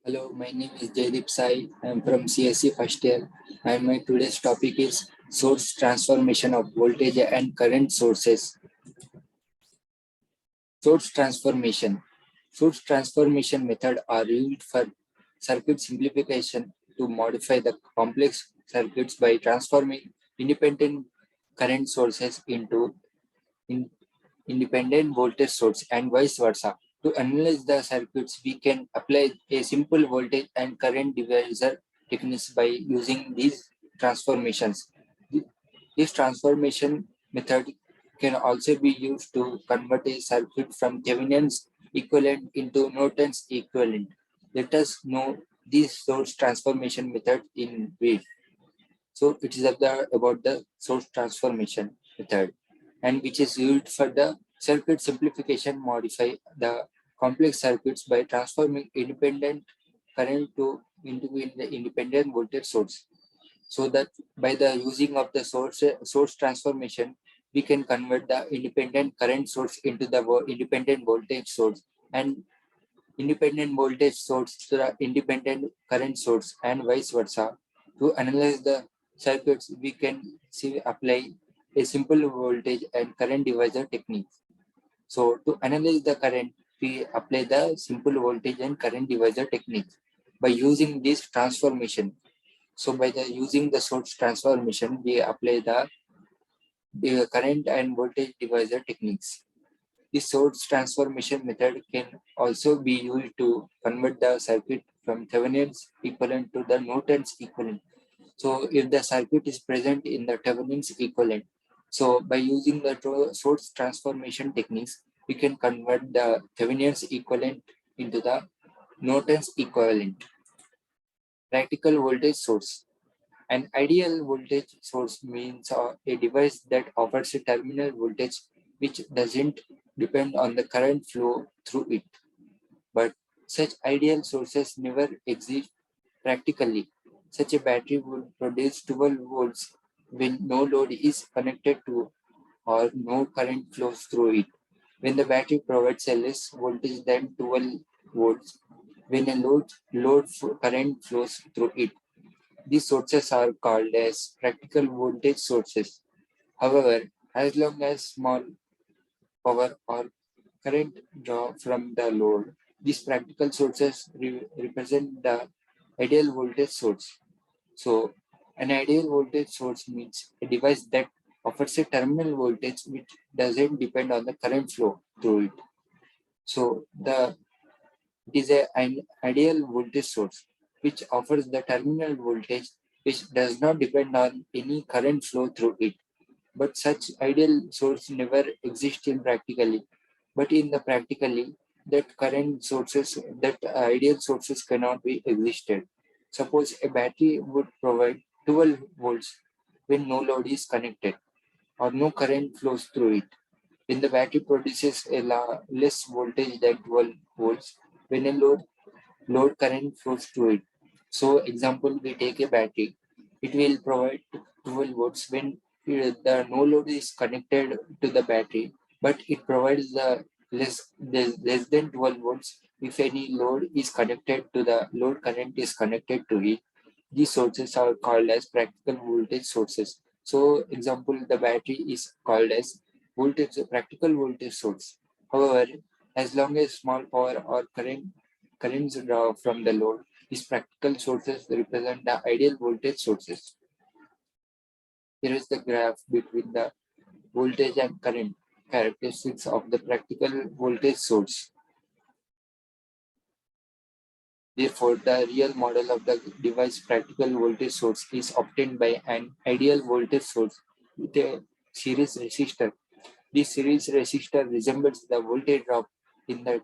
Hello, my name is Jaydeep Sai. I am from CSE first year, and my today's topic is source transformation of voltage and current sources. Source transformation. Source transformation method are used for circuit simplification to modify the complex circuits by transforming independent current sources into in independent voltage source and vice versa. To analyze the circuits, we can apply a simple voltage and current divisor techniques by using these transformations. This transformation method can also be used to convert a circuit from Thevenin's equivalent into Norton's equivalent. Let us know this source transformation method in brief. So it is about the source transformation method, and which is used for the circuit simplification, modify the complex circuits by transforming independent current into the independent voltage source. So that by the using of the source transformation, we can convert the independent current source into the independent voltage source, and independent voltage source to the independent current source, and vice versa. To analyze the circuits, we can apply a simple voltage and current divisor technique. So to analyze the current, we apply the simple voltage and current divisor technique by using this transformation. So by the using the source transformation, we apply the current and voltage divisor techniques. The source transformation method can also be used to convert the circuit from Thevenin's equivalent to the Norton's equivalent. So if the circuit is present in the Thevenin's equivalent, so by using the source transformation techniques, we can convert the Thevenin's equivalent into the Norton's equivalent. Practical voltage source. An ideal voltage source means a device that offers a terminal voltage which doesn't depend on the current flow through it. But such ideal sources never exist practically. Such a battery would produce 12 volts when no load is connected to or no current flows through it. When the battery provides a less voltage than 12 volts, when a current flows through it, these sources are called as practical voltage sources. However, as long as small power or current draw from the load, these practical sources represent the ideal voltage source. So, an ideal voltage source means a device that offers a terminal voltage which doesn't depend on the current flow through it. So, it is an ideal voltage source which offers the terminal voltage which does not depend on any current flow through it. But such ideal source never exists in practically. But in the practically, that ideal sources cannot be existed. Suppose a battery would provide 12 volts when no load is connected or no current flows through it. When the battery produces less voltage than 12 volts, when a load current flows through it. So, example, we take a battery. It will provide 12 volts when the no load is connected to the battery, but it provides less than 12 volts if any load is connected to the load current is connected to it. These sources are called as practical voltage sources. So, example, the battery is called as practical voltage source. However, as long as small power or currents draw from the load, these practical sources represent the ideal voltage sources. Here is the graph between the voltage and current characteristics of the practical voltage source. Therefore, the real model of the device practical voltage source is obtained by an ideal voltage source with a series resistor. This series resistor resembles the voltage drop in the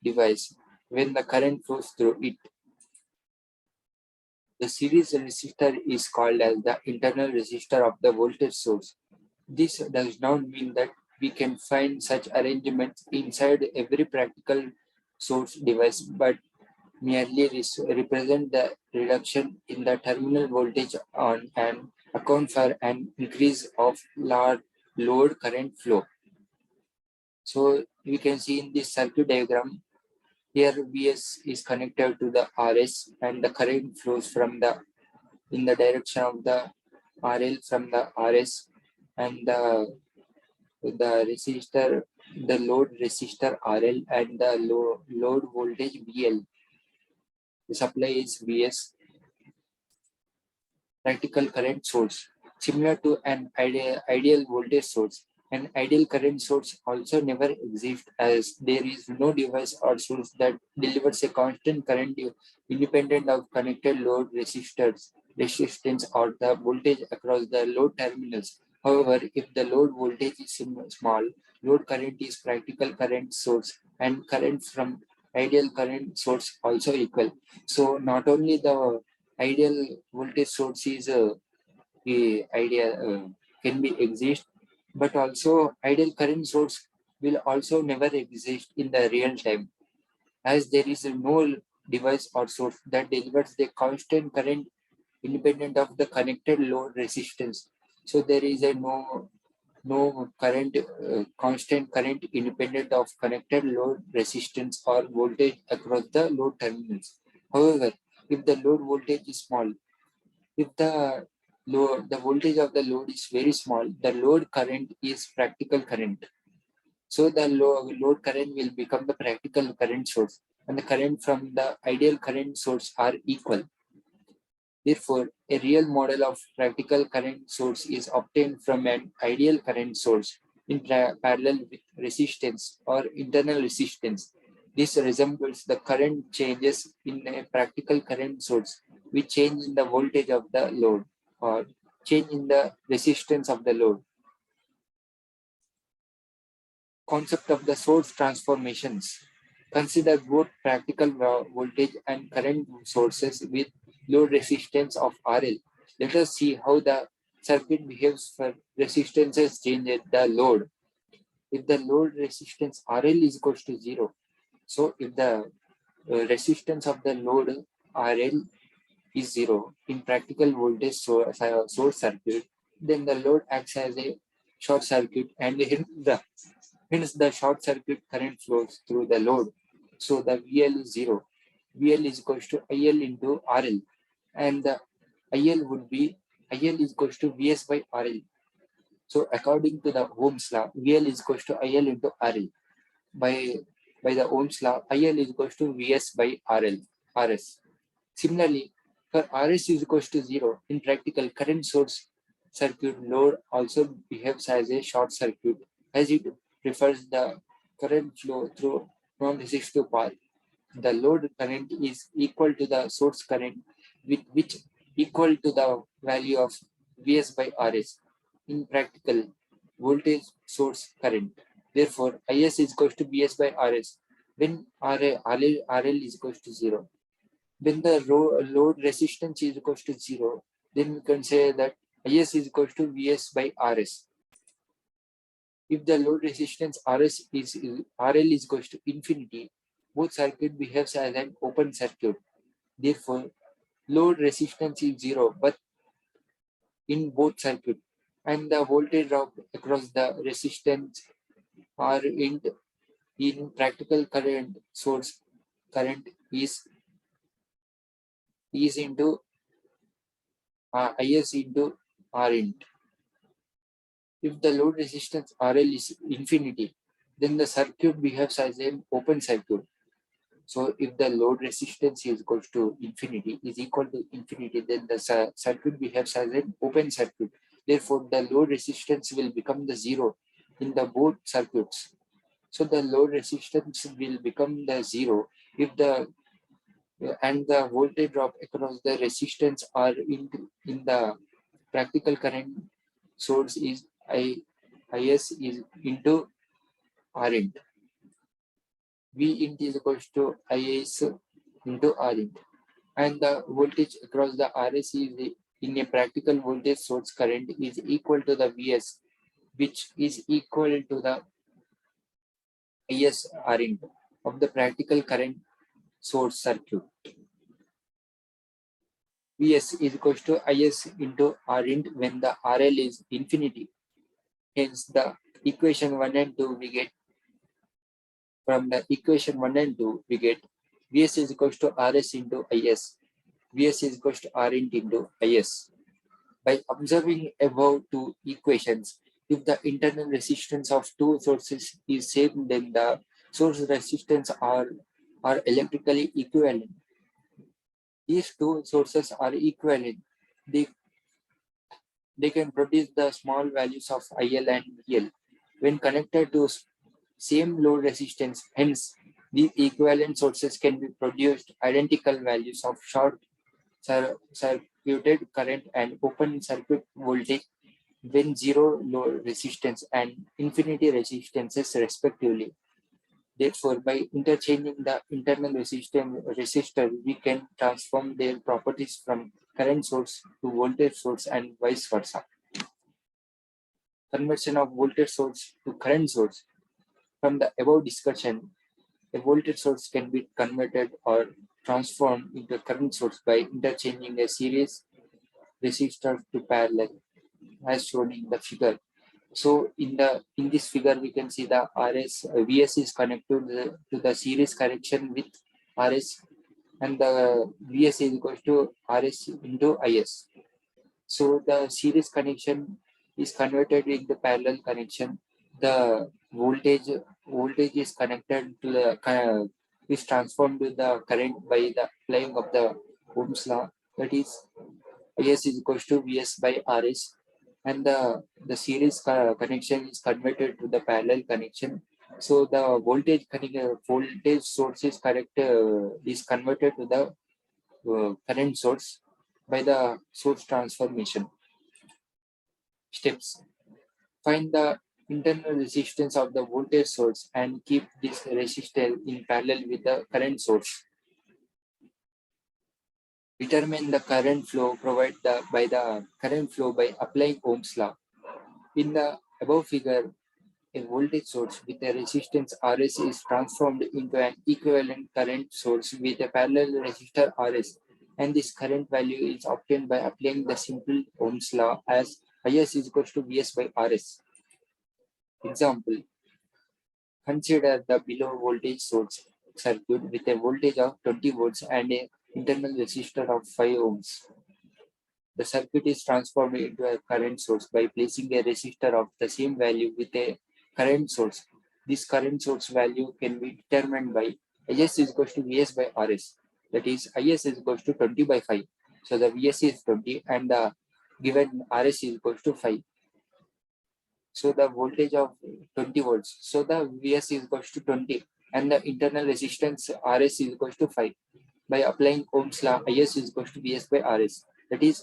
device when the current flows through it. The series resistor is called as the internal resistor of the voltage source. This does not mean that we can find such arrangements inside every practical source device, but merely represent the reduction in the terminal voltage on and account for an increase of load current flow. So we can see in this circuit diagram Here Vs is connected to the Rs and the current flows from the in the direction of the RL from the Rs, and the resistor, the load resistor RL, and the load voltage VL. The supply is Vs, practical current source. Similar to an ideal voltage source, an ideal current source also never exists, as there is no device or source that delivers a constant current independent of connected load resistance or the voltage across the load terminals. However, if the load voltage is small, load current is practical current source, and current from ideal current source also equal. So not only the ideal voltage source is the idea can be exist, but also ideal current source will also never exist in the real time, as there is no device or source that delivers the constant current independent of the connected load resistance. So there is a no current constant current independent of connected load resistance or voltage across the load terminals. However, if the load voltage is small, if the voltage of the load is very small, the load current is practical current. So the load current will become the practical current source, and the current from the ideal current source are equal. Therefore, a real model of practical current source is obtained from an ideal current source in parallel with resistance or internal resistance. This resembles the current changes in a practical current source, which change in the voltage of the load or change in the resistance of the load. Concept of the source transformations. Consider both practical voltage and current sources with load resistance of RL. Let us see how the circuit behaves for resistances change at the load. If the load resistance RL is equals to 0, so if the resistance of the load RL is 0 in practical voltage source circuit, then the load acts as a short circuit, and hence the short circuit current flows through the load. So the VL is 0. VL is equals to IL into RL, and the IL would be IL is equals to VS by RL. So according to the Ohm's law, VL is equals to IL into RL. By the Ohm's law, IL is equals to VS by RL, RS. Similarly, for RS is equals to 0, in practical current source circuit, load also behaves as a short circuit, as it prefers the current flow through non-resistive path. The load current is equal to the source current, with which equal to the value of Vs by Rs in practical voltage source current. Therefore, Is is equal to Vs by Rs when RL is equal to 0. When the load resistance is equal to 0, then we can say that Is is equal to Vs by Rs. If the load resistance RS is RL is equal to infinity, both circuit behaves as an open circuit. Therefore, load resistance is 0, but in both circuit, and the voltage drop across the resistance are in practical current source current is into Is into R int. If the load resistance RL is infinity, then the circuit behaves as an open circuit. So if the load resistance is equal to infinity, then the circuit behaves as an open circuit. Therefore, the load resistance will become the 0 in the both circuits. So the load resistance will become the 0 if the and the voltage drop across the resistance are in the practical current source is Is is into R int. V int is equals to Is into R int. And the voltage across the RS is in a practical voltage source current is equal to the Vs, which is equal to the Is R int of the practical current source circuit. Vs is equal to Is into R int when the RL is infinity. Hence, the equation 1 and 2 we get From the equation 1 and 2, we get Vs is equals to Rs into Is. Vs is equals to Rint into Is. By observing above two equations, if the internal resistance of two sources is same, then the source resistance are electrically equivalent. These two sources are equivalent. They, they can produce the small values of IL and VL when connected to same load resistance. Hence, these equivalent sources can be produced identical values of short circuited current and open circuit voltage when zero load resistance and infinity resistances respectively. Therefore, by interchanging the internal resistor, we can transform their properties from current source to voltage source and vice versa. Conversion of voltage source to current source. From the above discussion, a voltage source can be converted or transformed into a current source by interchanging a series resistor to parallel, as shown in the figure. So in this figure, we can see the Vs is connected to the series connection with Rs, and the Vs is equals to Rs into Is. So the series connection is converted into parallel connection. The voltage is connected to the is transformed to the current by the applying of the Ohm's law. That is, Is equals to Vs by Rs, and the series connection is converted to the parallel connection. So the voltage source is is converted to the current source by the source transformation steps. Find the internal resistance of the voltage source and keep this resistor in parallel with the current source. Determine the current flow by the current flow by applying Ohm's law. In the above figure, a voltage source with a resistance Rs is transformed into an equivalent current source with a parallel resistor Rs, and this current value is obtained by applying the simple Ohm's law as Is is equals to Vs by Rs. Example, consider the below voltage source circuit with a voltage of 20 volts and a internal resistor of 5 ohms. The circuit is transformed into a current source by placing a resistor of the same value with a current source. This current source value can be determined by Is is equals to Vs by Rs. That is, Is is equals to 20 by 5. So the Vs is 20 and the given Rs is equals to 5. So the voltage of 20 volts. So the Vs is equals to 20 and the internal resistance Rs is equals to 5. By applying Ohm's law, Is is equals to Vs by Rs. That is,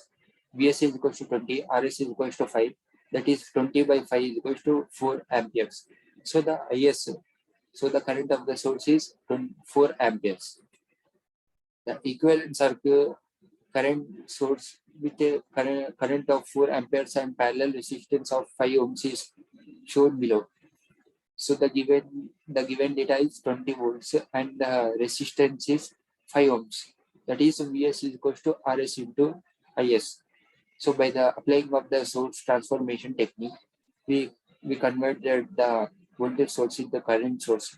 Vs is equals to 20, Rs is equals to 5. That is 20 by 5 is equals to 4 amperes. So the the current of the source is 4 amperes. The equivalent circuit current source with a current of 4 amperes and parallel resistance of 5 ohms is shown below. So the given data is 20 volts and the resistance is 5 ohms. That is, Vs is equals to Rs into Is. So by the applying of the source transformation technique, we converted the voltage source into current source.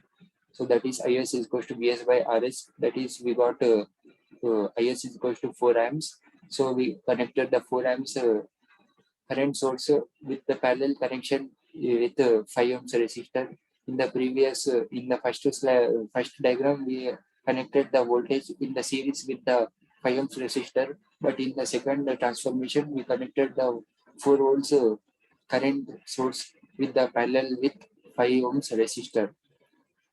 So that is Is is equals to Vs by Rs. That is, we got Is is equals to 4 amps. So we connected the 4 amps current source with the parallel connection with 5 ohms resistor. In the previous, in the first diagram, we connected the voltage in the series with the 5 ohms resistor. But in the second transformation, we connected the 4 volts current source with the parallel with 5 ohms resistor.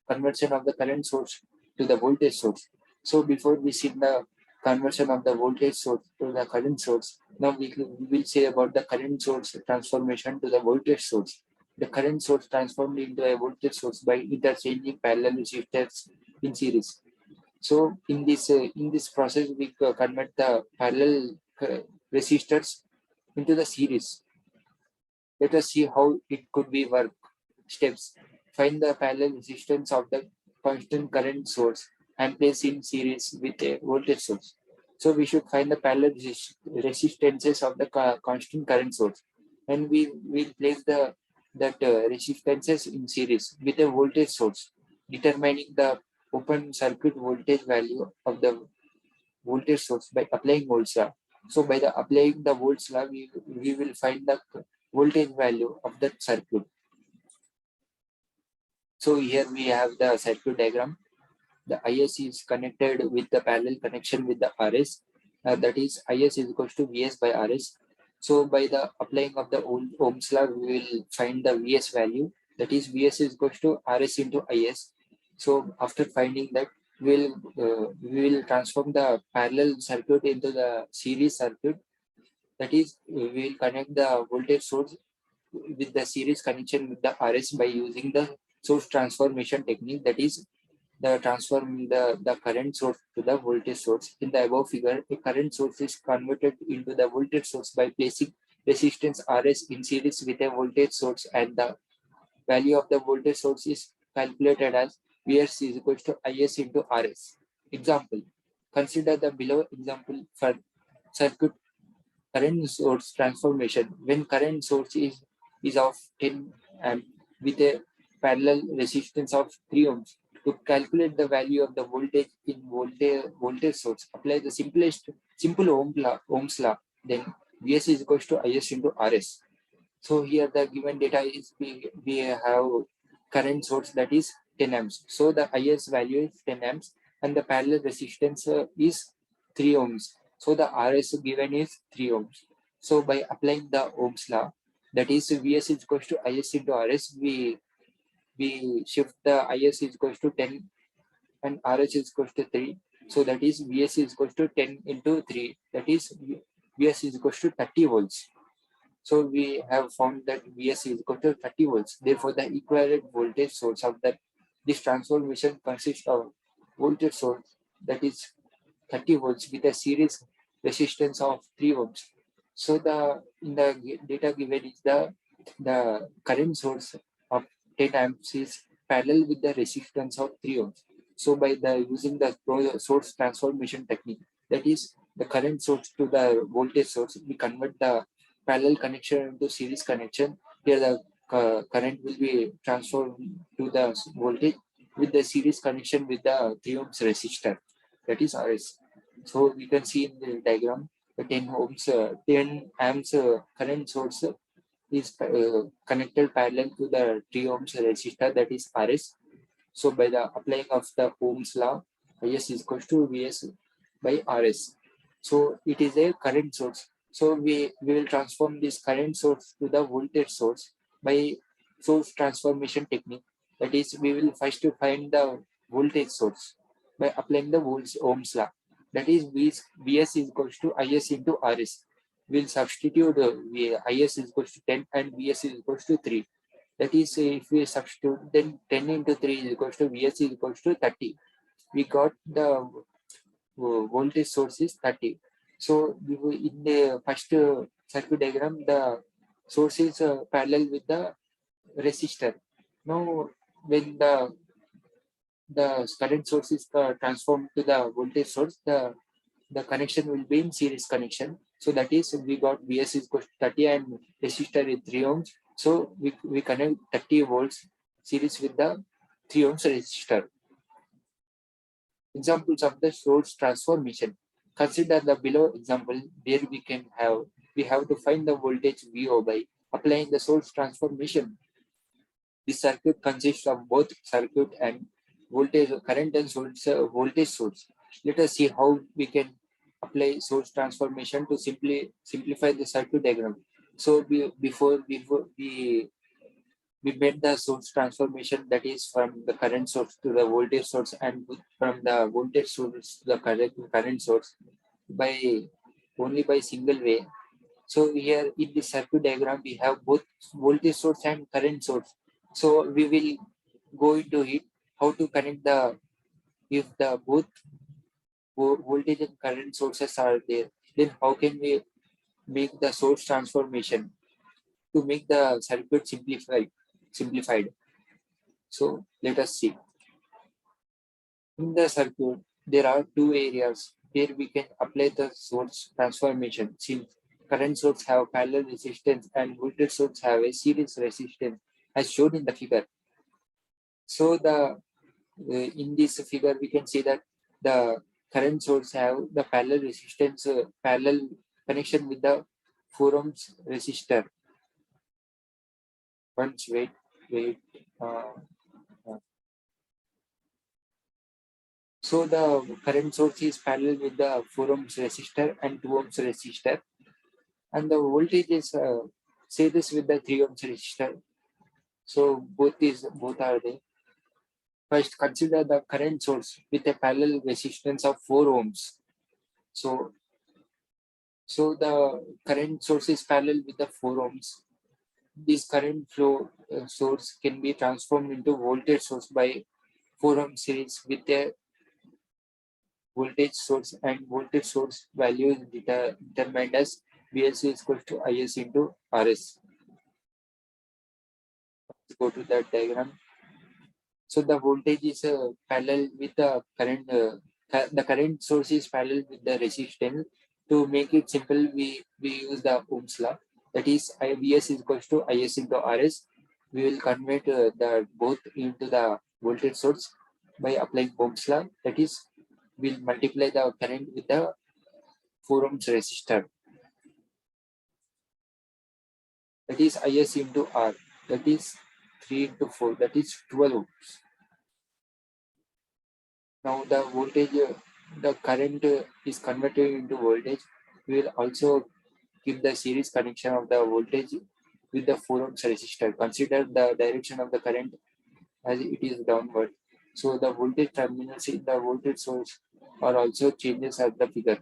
Conversion of the current source to the voltage source. So before we see the conversion of the voltage source to the current source, now we will say about the current source transformation to the voltage source. The current source transformed into a voltage source by interchanging parallel resistors in series. So in this process, we convert the parallel resistors into the series. Let us see how it could be work. Steps. Find the parallel resistance of the constant current source and place in series with a voltage source. So we should find the parallel resistances of the constant current source, and we will place the that resistances in series with a voltage source. determining the open circuit voltage value of the voltage source by applying Volt's law. So by the applying the Volt's law, we will find the voltage value of that circuit. So here we have the circuit diagram. The IS is connected with the parallel connection with the RS. That is IS is equals to VS by RS. So by the applying of the Ohm's law, we will find the VS value. That is VS is equals to RS into IS. So after finding that, we will transform the parallel circuit into the series circuit. That is, we will connect the voltage source with the series connection with the RS by using the source transformation technique. That is, the transform the current source to the voltage source. In the above figure, a current source is converted into the voltage source by placing resistance RS in series with a voltage source, and the value of the voltage source is calculated as Vs is equal to Is into Rs. Example, consider the below example for circuit current source transformation. When current source is of 10 amp with a parallel resistance of 3 ohms, to calculate the value of the voltage in voltage source, apply the simple Ohm's law. Then Vs is equal to Is into Rs. So here the given data is we have current source that is 10 amps. So the Is value is 10 amps and the parallel resistance is 3 ohms. So the Rs given is 3 ohms. So by applying the Ohm's law, that is Vs is equal to Is into Rs, we shift the Is is equal to 10 and Rs is equal to 3. So that is Vs is equal to 10 into 3. That is Vs is equal to 30 volts. So we have found that Vs is equal to 30 volts. Therefore, the equivalent voltage source of this transformation consists of voltage source that is 30 volts with a series resistance of 3 ohms. So the in the data given is the current source of 10 amps is parallel with the resistance of 3 ohms. So by the using the source transformation technique, that is the current source to the voltage source, we convert the parallel connection into series connection. Here the current will be transformed to the voltage with the series connection with the 3 ohms resistor, that is Rs. So we can see in the diagram the 10 ohms, 10 amps current source is connected parallel to the 3 ohms resistor, that is Rs. So by the applying of the Ohm's law, Is is equal to Vs by Rs. So it is a current source. So we will transform this current source to the voltage source by source transformation technique. That is, we will first to find the voltage source by applying the Ohm's law. That is, Vs is equal to Is into Rs. We'll substitute Is is equal to 10 and Vs is equal to 3. That is, if we substitute, then 10 into 3 is equal to Vs is equal to 30. We got the voltage source is 30. So in the first circuit diagram, the source is parallel with the resistor. Now, when the current source is transformed to the voltage source, the connection will be in series connection. So that is, we got Vs is equal to 30 and resistor is 3 ohms. So we connect 30 volts series with the 3 ohms resistor. Examples of the source transformation. Consider the below example where we have to find the voltage VO by applying the source transformation. This circuit consists of both circuit and voltage current and source voltage source. Let us see how we can apply source transformation to simplify the circuit diagram. So before we made the source transformation, that is from the current source to the voltage source and from the voltage source to the current source by only by single way. So here in the circuit diagram we have both voltage source and current source. So we will go into it how to connect the if the both voltage and current sources are there, then how can we make the source transformation to make the circuit simplified. So let us see. In the circuit, there are two areas where we can apply the source transformation. Since current source have parallel resistance and voltage source have a series resistance as shown in the figure. So the In this figure, we can see that the current source have the parallel resistance, parallel connection with the 4 ohms resistor. Once wait. Uh, uh, so the current source is parallel with the 4 ohms resistor and 2 ohms resistor, and the voltage is series with the 3 ohms resistor. So both are there. First, consider the current source with a parallel resistance of 4 ohms. So, so the current source is parallel with the 4 ohms. This current flow source can be transformed into voltage source by 4 ohm series with a voltage source, and voltage source value is determined as VSC is equal to IS into RS. Let's go to that diagram. So the voltage is parallel with the current. The current source is parallel with the resistance. To make it simple, we use the Ohm's law. That is, Vs is equal to Is into Rs. We will convert the both into the voltage source by applying Ohm's law. That is, we'll multiply the current with the 4 ohms resistor. That is Is into R. That is 3 into 4. That is 12 ohms. Now the voltage, the current is converted into voltage. We will also keep the series connection of the voltage with the 4 ohms resistor. Consider the direction of the current as it is downward. So the voltage terminals in the voltage source are also changes as the figure.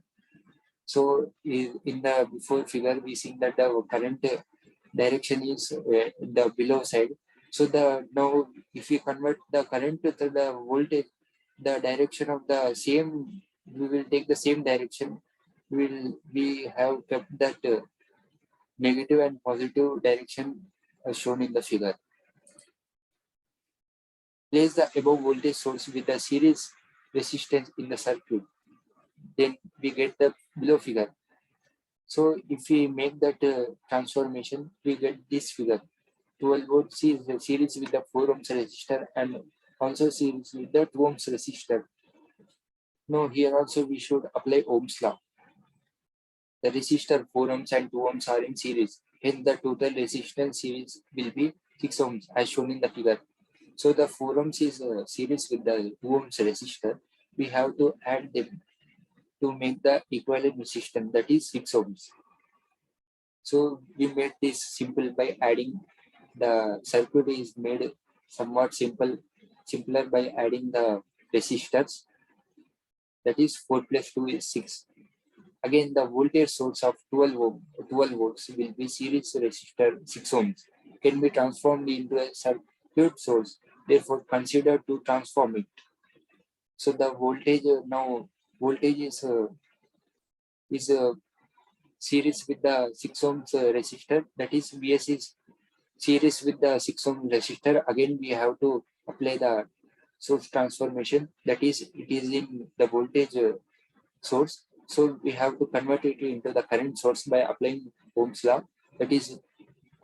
So in the before figure, we see that the current direction is the below side. So the now if we convert the current to the voltage, the direction of the same, we will take the same direction. We have kept that negative and positive direction shown in the figure. Place the above voltage source with the series resistance in the circuit. Then we get the below figure. So if we make that transformation, we get this figure. 12 volts is the series with the 4 ohms resistor and also series with the 2 ohms resistor. Now here also we should apply Ohm's law. The resistor 4 ohms and 2 ohms are in series. Hence the total resistance series will be 6 ohms as shown in the figure. So the 4 ohms is series with the 2 ohms resistor. We have to add them to make the equivalent resistance, that is 6 ohms. So we made this simple by adding the circuit is made somewhat simpler by adding the resistors. That is 4 plus 2 is 6. Again, the voltage source of 12 volts will be series resistor 6 ohms, can be transformed into a circuit source. Therefore, consider to transform it. So the voltage now voltage is series with the 6 ohms resistor. That is Vs is series with the 6 ohm resistor. Again, we have to apply the source transformation. That is, it is in the voltage source. So we have to convert it into the current source by applying Ohm's law. That is,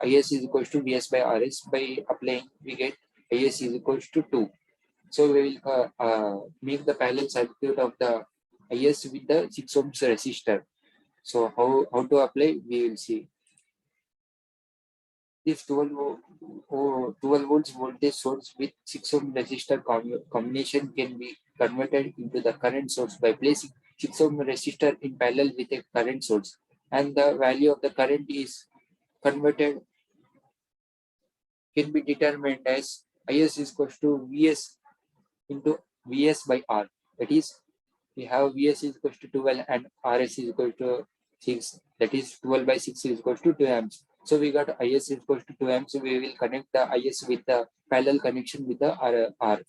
Is is equals to Vs by Rs. By applying, we get Is is equals to 2. So we will make the parallel circuit of the Is with the 6 ohms resistor. So how to apply, we will see. This 12 volts voltage source with 6 ohm resistor combination can be converted into the current source by placing 6 ohm resistor in parallel with a current source, and the value of the current is converted, can be determined as Is is equal to Vs into Vs by R. That is, we have Vs is equal to 12 and Rs is equal to 6. That is 12 by 6 is equal to 2 amps. So we got Is is equal to 2 amps. So we will connect the Is with the parallel connection with the R.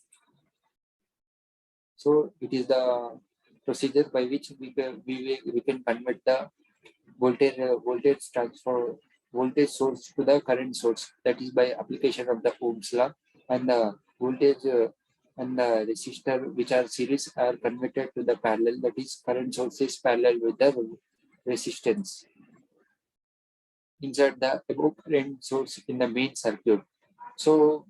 So it is the procedure by which we can convert the voltage transfer voltage source to the current source. That is by application of the Ohm's law, and the voltage and the resistor which are series are converted to the parallel. That is, current source is parallel with the resistance. Insert the above current source in the main circuit. So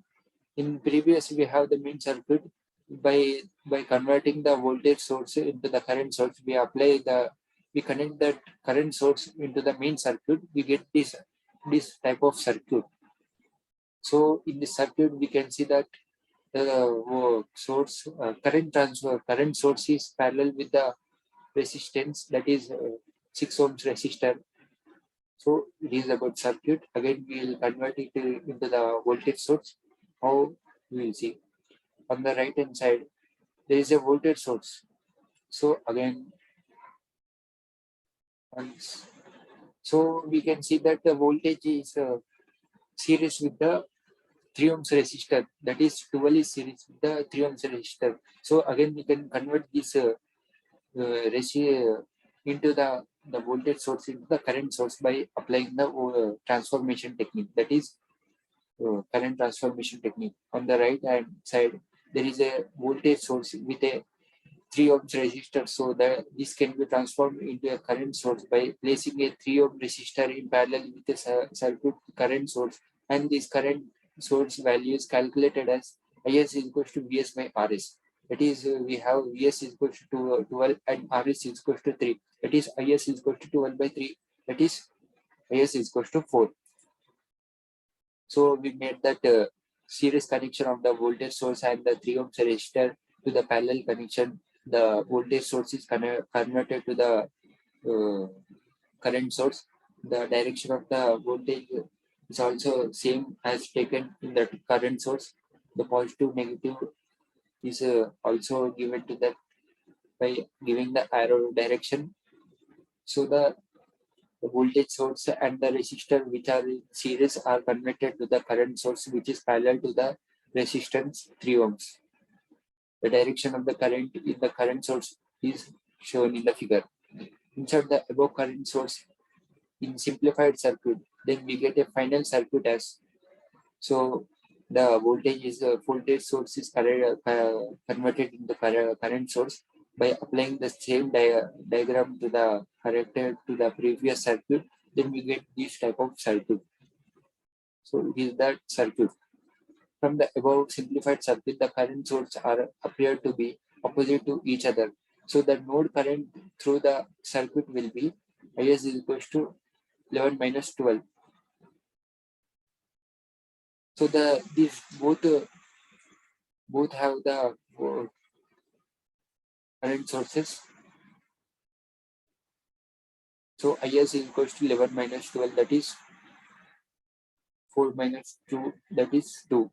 in previous we have the main circuit. by converting the voltage source into the current source, we connect that current source into the main circuit, we get this type of circuit. So in this circuit, we can see that the source current source is parallel with the resistance, that is 6 ohms resistor. So it is about circuit. Again, we will convert it into the voltage source. How we will see on the right hand side there is a voltage source. So again, once so we can see that the voltage is series with the 3 ohms resistor, that is 12 is series with the 3 ohms resistor. So again we can convert this ratio into the voltage source into the current source by applying the transformation technique, that is current transformation technique. On the right hand side there is a voltage source with a 3 ohms resistor, so that this can be transformed into a current source by placing a 3 ohm resistor in parallel with the circuit current source, and this current source value is calculated as Is equals to Vs by Rs. That is, we have Vs is equals to 12 and Rs is equals to 3. That is, Is is equals to 12 by 3. That is, Is is equals to 4. So we made that series connection of the voltage source and the 3 ohms resistor to the parallel connection. The voltage source is converted to the current source. The direction of the voltage is also same as taken in the current source. The positive negative is also given to that by giving the arrow direction. So the voltage source and the resistor which are in series are converted to the current source which is parallel to the resistance 3 ohms. The direction of the current in the current source is shown in the figure. Insert the above current source in simplified circuit, then we get a final circuit as so the voltage source is converted into current source by applying the same diagram to the corrected to the previous circuit, then we get this type of circuit. So it is that circuit. From the above simplified circuit, the current sources are appear to be opposite to each other. So the node current through the circuit will be Is equals to 11 minus 12. So these both have the current sources. So Is equals to 11 minus 12, that is 4 minus 2, that is 2.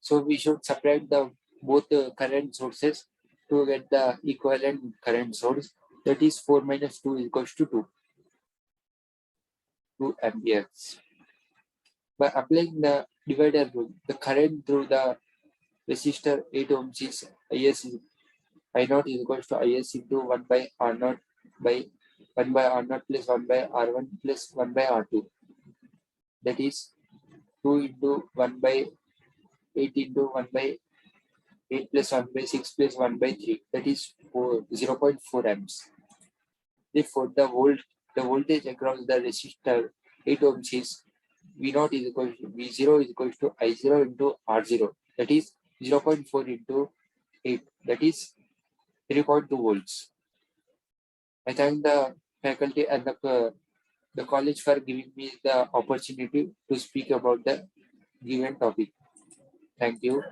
So we should subtract the both current sources to get the equivalent current source, that is 4 minus 2 equals to 2 amperes. By applying the divider rule, the current through the resistor 8 ohms is I naught is equals to Is into 1 by R naught by 1 by R naught plus 1 by R1 plus 1 by R2. That is 2 into 1 by 8 into 1 by 8 plus 1 by 6 plus 1 by 3. That is 0.4 amps. Therefore, the voltage across the resistor 8 ohms is V0 is equal to V0 is equal to I0 into R0. That is 0.4 into 8. That is 3.2 volts. I thank the faculty and the college for giving me the opportunity to speak about the given topic. Thank you.